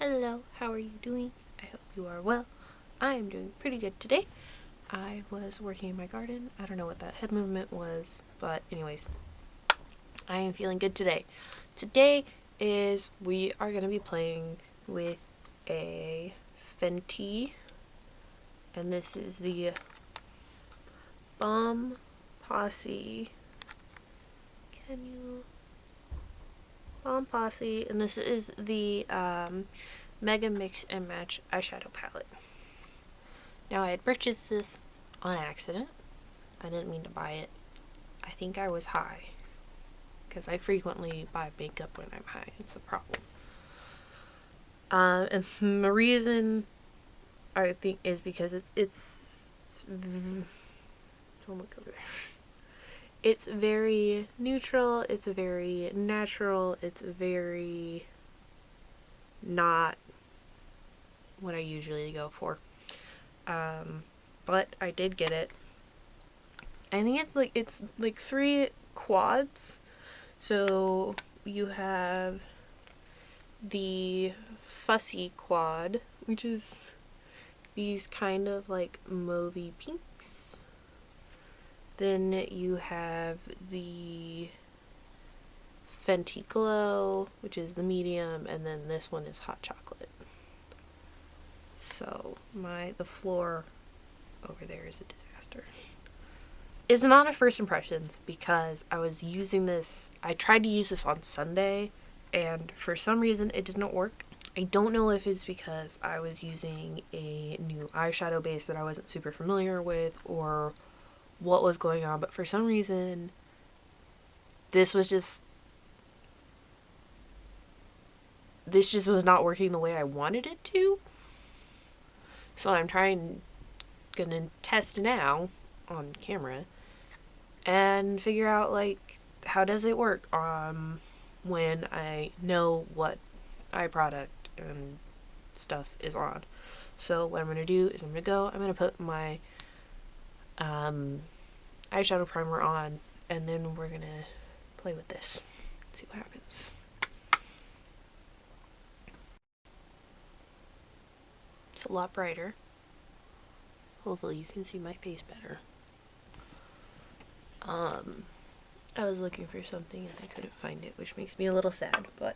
Hello, how are you doing? I hope you are well. I am doing pretty good today. I was working in my garden. I don't know what that head movement was, but anyways, I am feeling good today. Today we are going to be playing with a Fenty, and this is the Posse. Posse, and this is the Mega Mix and Match eyeshadow palette. Now, I had purchased this on accident. I didn't mean to buy it. I think I was high, because I frequently buy makeup when I'm high. It's a problem. And the reason I think is because it's don't look over there. It's very neutral. It's very natural. It's very not what I usually go for. But I did get it. I think it's like 3 quads. So you have the Fussy quad, which is these kind of like mauvey pinks. Then you have the Fenty Glow, which is the medium, and then this one is hot chocolate. So the floor over there is a disaster. It's not a first impressions because I was using this. I tried to use this on Sunday, and for some reason it didn't work. I don't know if it's because I was using a new eyeshadow base that I wasn't super familiar with or what was going on, but for some reason this just was not working the way I wanted it to. So I'm gonna test now on camera and figure out like how does it work when I know what eye product and stuff is on. So what I'm gonna do is I'm gonna put my eyeshadow primer on, and then we're gonna play with this, see what happens. It's a lot brighter. Hopefully you can see my face better. I was looking for something and I couldn't find it, which makes me a little sad, but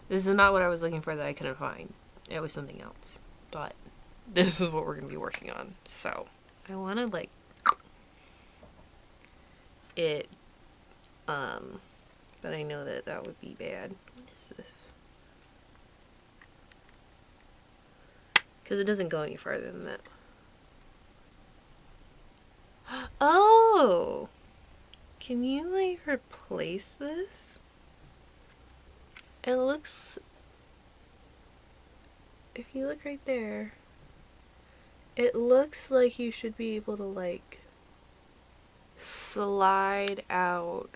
this is not what I was looking for that I couldn't find. It was something else, but this is what we're going to be working on. So I want to like it, but I know that would be bad. What is this? Because it doesn't go any farther than that. Oh! Can you like replace this? It looks, if you look right there, it looks like you should be able to like slide out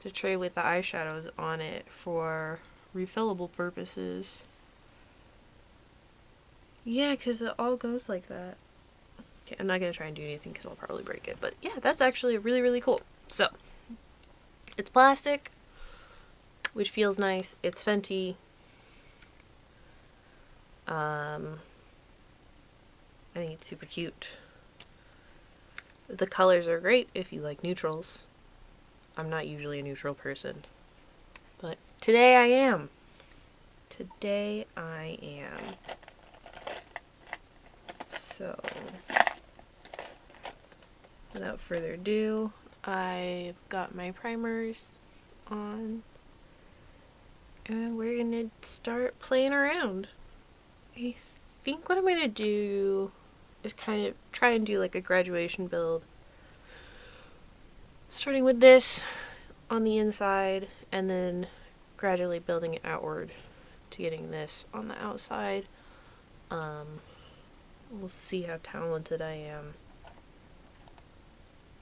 the tray with the eyeshadows on it for refillable purposes. Yeah, because it all goes like that. Okay, I'm not going to try and do anything because I'll probably break it. But yeah, that's actually really, really cool. So, it's plastic, which feels nice. It's Fenty. I think it's super cute. The colors are great if you like neutrals. I'm not usually a neutral person, but today I am. Today I am. So, without further ado, I've got my primers on, and we're gonna start playing around. I think what I'm gonna do is kind of try and do like a graduation build, starting with this on the inside and then gradually building it outward to getting this on the outside. We'll see how talented I am.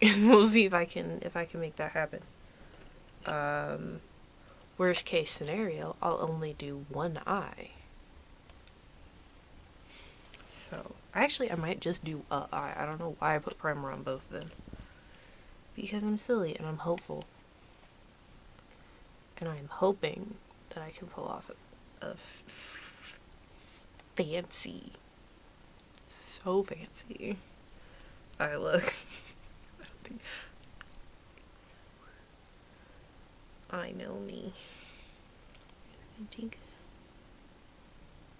And we'll see if I can make that happen. Worst case scenario, I'll only do one eye. So, actually I might just do a eye. I don't know why I put primer on both then. Because I'm silly and I'm hopeful. And I'm hoping that I can pull off a fancy, so fancy eye look. I don't think. I know me. I think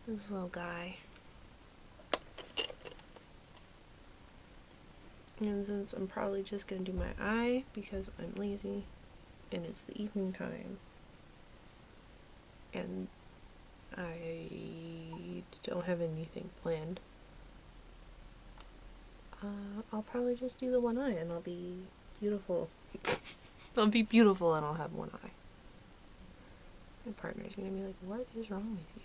this little guy. And since I'm probably just gonna do my eye because I'm lazy and it's the evening time and I don't have anything planned, I'll probably just do the one eye and I'll be beautiful. I'll be beautiful and I'll have one eye. My partner's gonna be like, what is wrong with you?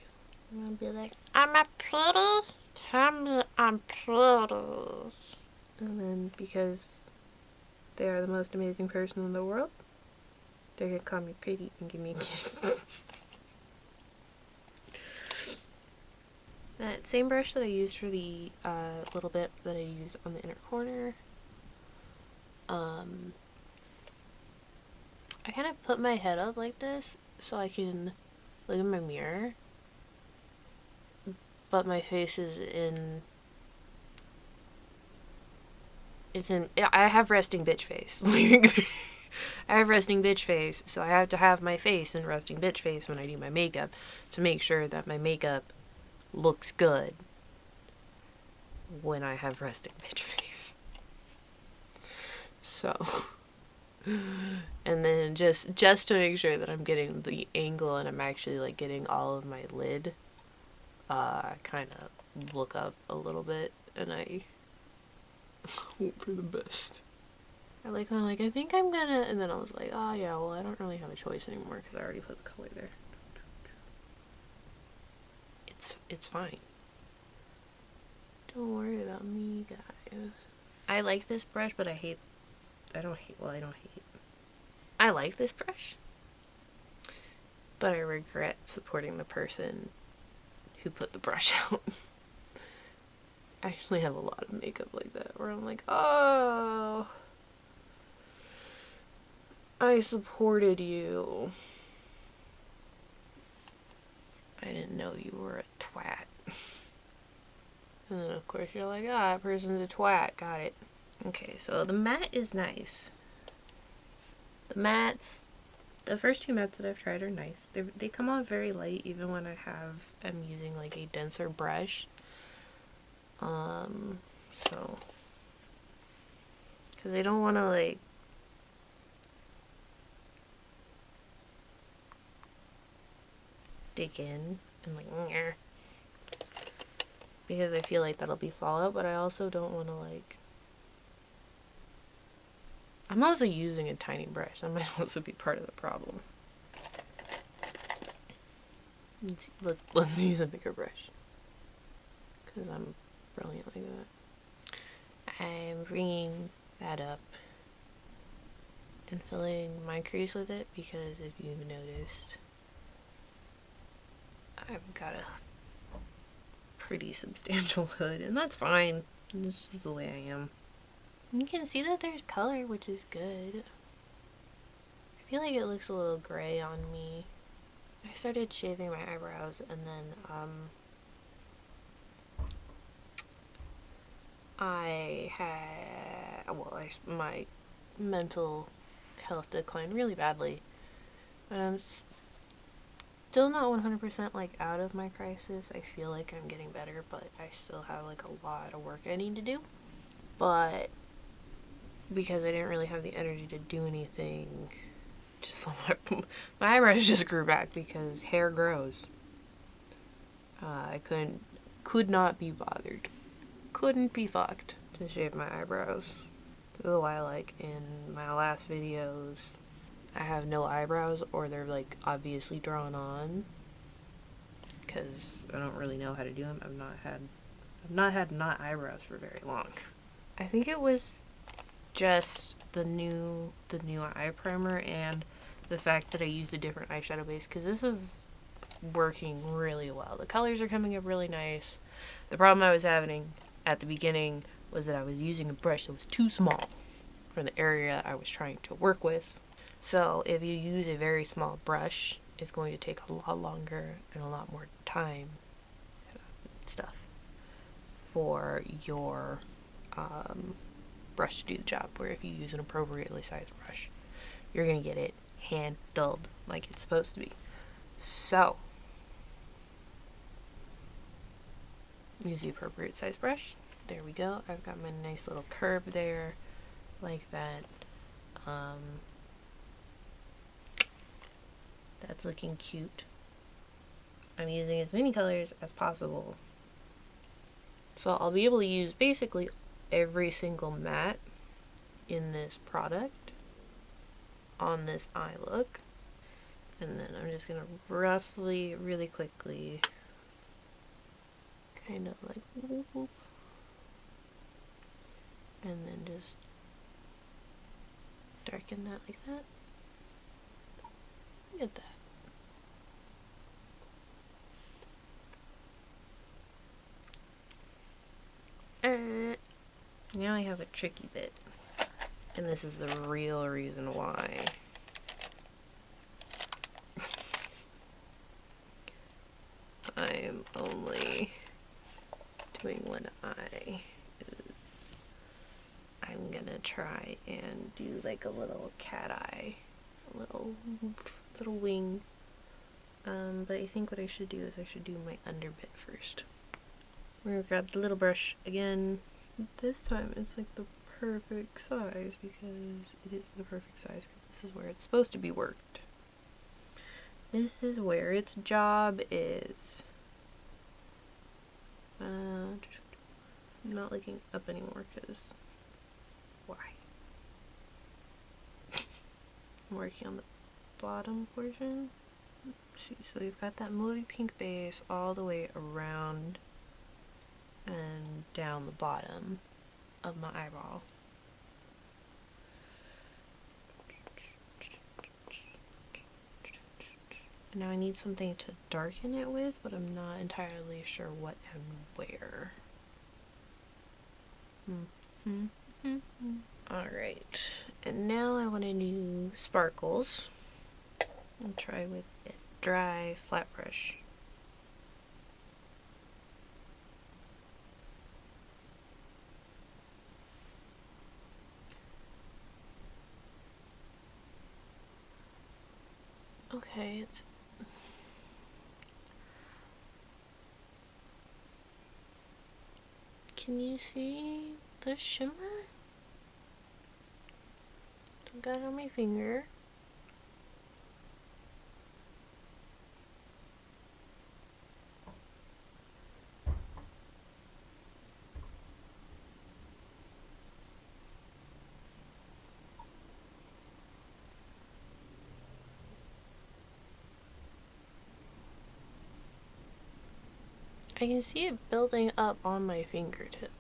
I'm gonna be like, I'm a pretty? Tell me I'm pretty. And then because they are the most amazing person in the world, they're gonna call me pretty and give me a kiss. That same brush that I used for the little bit that I used on the inner corner, I kind of put my head up like this so I can look in my mirror, but my face is in, I have resting bitch face. I have resting bitch face, so I have to have my face in resting bitch face when I do my makeup to make sure that my makeup looks good when I have resting bitch face. So, and then just to make sure that I'm getting the angle and I'm actually like getting all of my lid, I kind of look up a little bit and I hope for the best. I like when I'm like, I think I'm gonna, and then I was like, oh yeah, well I don't really have a choice anymore because I already put the color there. It's fine. Don't worry about me, guys. I like this brush, but I like this brush, but I regret supporting the person who put the brush out. I actually have a lot of makeup like that, where I'm like, oh, I supported you. I didn't know you were a twat. And then of course you're like, ah, that person's a twat, got it. Okay, so the matte is nice. The mattes, the first two mattes that I've tried are nice. They come on very light even when I'm using like a denser brush. So, because I don't want to like dig in and like, nyeh, because I feel like that'll be fallout, but I also don't want to like, I'm also using a tiny brush. That might also be part of the problem. Let's use a bigger brush. Because I'm brilliant like that. I'm bringing that up and filling my crease with it because if you've noticed, I've got a pretty substantial hood, and that's fine. This is the way I am. You can see that there's color, which is good. I feel like it looks a little gray on me. I started shaving my eyebrows, and then my mental health declined really badly, but I'm still not 100% like out of my crisis. I feel like I'm getting better, but I still have like a lot of work I need to do. But because I didn't really have the energy to do anything, just my eyebrows just grew back because hair grows. I could not be bothered. Couldn't be fucked to shave my eyebrows. This is why, like, in my last videos, I have no eyebrows, or they're, like, obviously drawn on. Because I don't really know how to do them. I've not had eyebrows for very long. I think it was just the new eye primer and the fact that I used a different eyeshadow base, because this is working really well. The colors are coming up really nice. The problem I was having at the beginning was that I was using a brush that was too small for the area I was trying to work with. So if you use a very small brush, it's going to take a lot longer and a lot more time stuff for your brush to do the job. Where if you use an appropriately sized brush, you're going to get it handled like it's supposed to be. So use the appropriate size brush. There we go. I've got my nice little curve there, like that. That's looking cute. I'm using as many colors as possible. So I'll be able to use basically every single matte in this product on this eye look. And then I'm just gonna roughly, really quickly, kind of like whoop, whoop, and then just darken that like that. Look at that. Now I have a tricky bit, and this is the real reason why. I'm only doing one eye. I'm gonna try and do like a little cat eye, a little wing. But I think what I should do is I should do my underbit first. We're gonna grab the little brush again. This time it's like the perfect size because it is the perfect size. This is where it's supposed to be worked. This is where its job is. I'm not looking up anymore because why? I'm working on the bottom portion. Let's see, so we've got that movie pink base all the way around and down the bottom of my eyeball. Now I need something to darken it with, but I'm not entirely sure what and where. Alright, and now I want to do sparkles. I'll try with a dry flat brush. Okay, it's can you see the shimmer? I've got it on my finger. I can see it building up on my fingertip.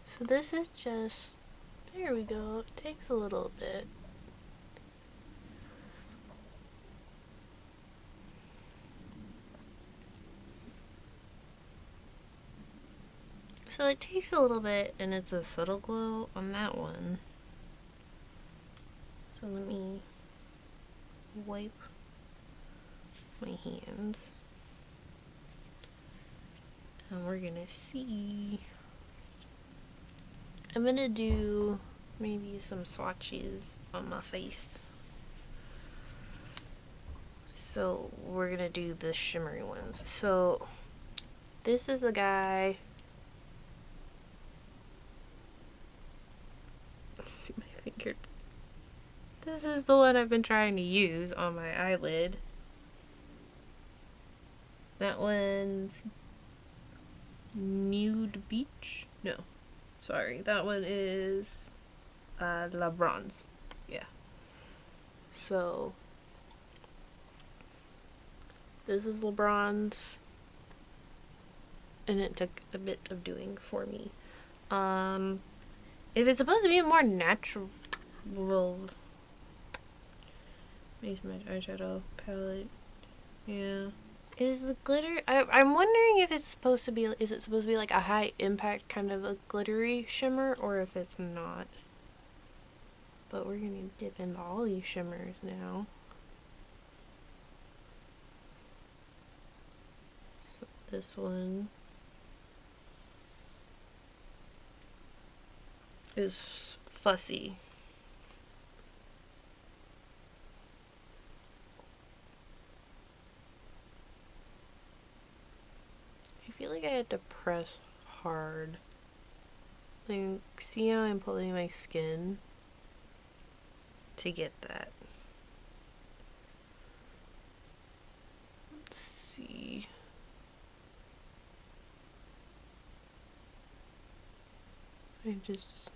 So this is just, there we go, it takes a little bit. So it takes a little bit and it's a subtle glow on that one. So let me wipe my hands. And we're gonna see. I'm gonna do maybe some swatches on my face. So we're gonna do the shimmery ones. So this is the guy. See my finger. This is the one I've been trying to use on my eyelid. That one's Nude Beach? No. Sorry, that one is La Bronze. Yeah. So this is La Bronze, and it took a bit of doing for me. If it's supposed to be a more natural, use my eyeshadow palette. Yeah. Is the glitter... I'm wondering if it's supposed to be... Is it supposed to be like a high impact kind of a glittery shimmer, or if it's not. But we're gonna dip into all these shimmers now. So this one is Fussy. I feel like I had to press hard. Like, see how I'm pulling my skin to get that. Let's see. I just...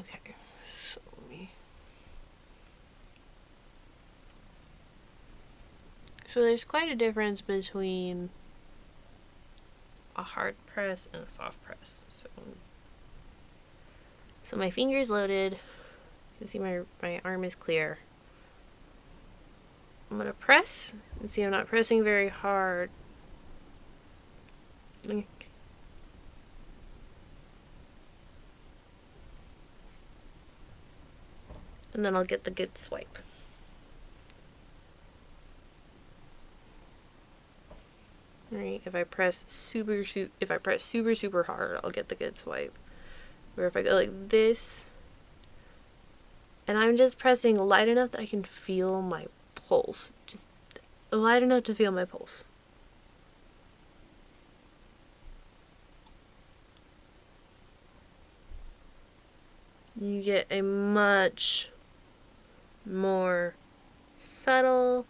Okay, so let me... So there's quite a difference between a hard press and a soft press. So my finger's loaded. You can see my arm is clear. I'm gonna press and see I'm not pressing very hard. And then I'll get the good swipe. Alright, if I press super hard, I'll get the good swipe. Or if I go like this, and I'm just pressing light enough that I can feel my pulse. Just light enough to feel my pulse. You get a much more subtle,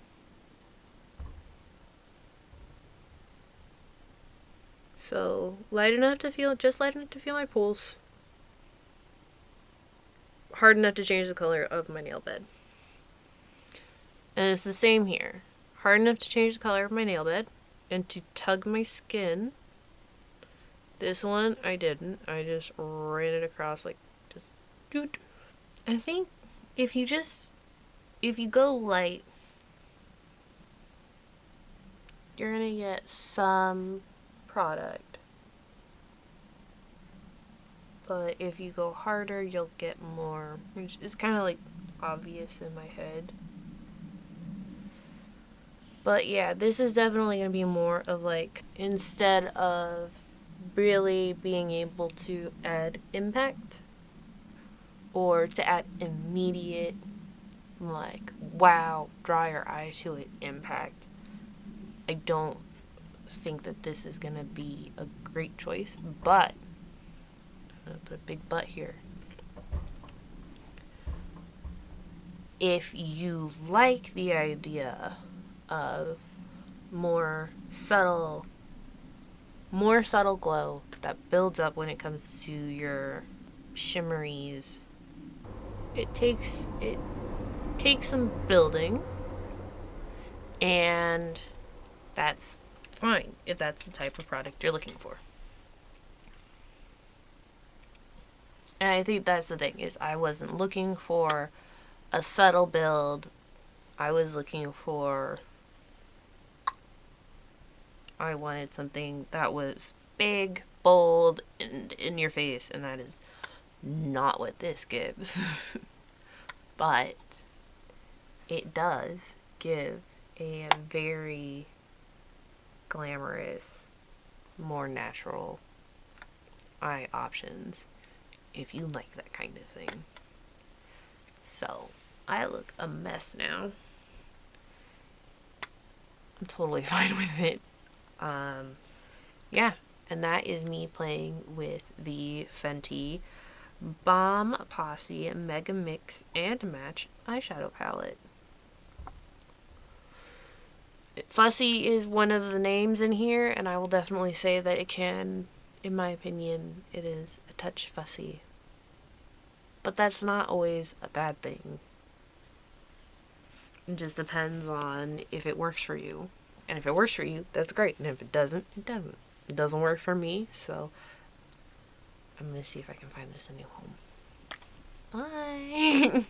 so light enough to feel, just light enough to feel my pulse. Hard enough to change the color of my nail bed. And it's the same here. Hard enough to change the color of my nail bed and to tug my skin. This one I didn't. I just ran it across like just doot. I think if you go light, you're gonna get some product. But if you go harder, you'll get more, which is kind of like obvious in my head. But yeah, this is definitely going to be more of like, instead of really being able to add impact or to add immediate, like, wow, dry your eyes to it impact, I don't think that this is going to be a great choice. But I'm gonna put a big but here. If you like the idea of more subtle glow that builds up when it comes to your shimmeries, it takes some building, and that's fine if that's the type of product you're looking for. And I think that's the thing, is I wasn't looking for a subtle build. I wanted something that was big, bold, and in your face, and that is not what this gives. But it does give a very glamorous, more natural eye options if you like that kind of thing. So I look a mess now. I'm totally fine with it. Yeah, and that is me playing with the Fenty Bomb Posse Mega Mix and Match eyeshadow palette. Fussy is one of the names in here, and I will definitely say that it can, in my opinion, it is a touch fussy. But that's not always a bad thing. It just depends on if it works for you. And if it works for you, that's great. And if it doesn't, it doesn't. It doesn't work for me, so I'm gonna see if I can find this a new home. Bye!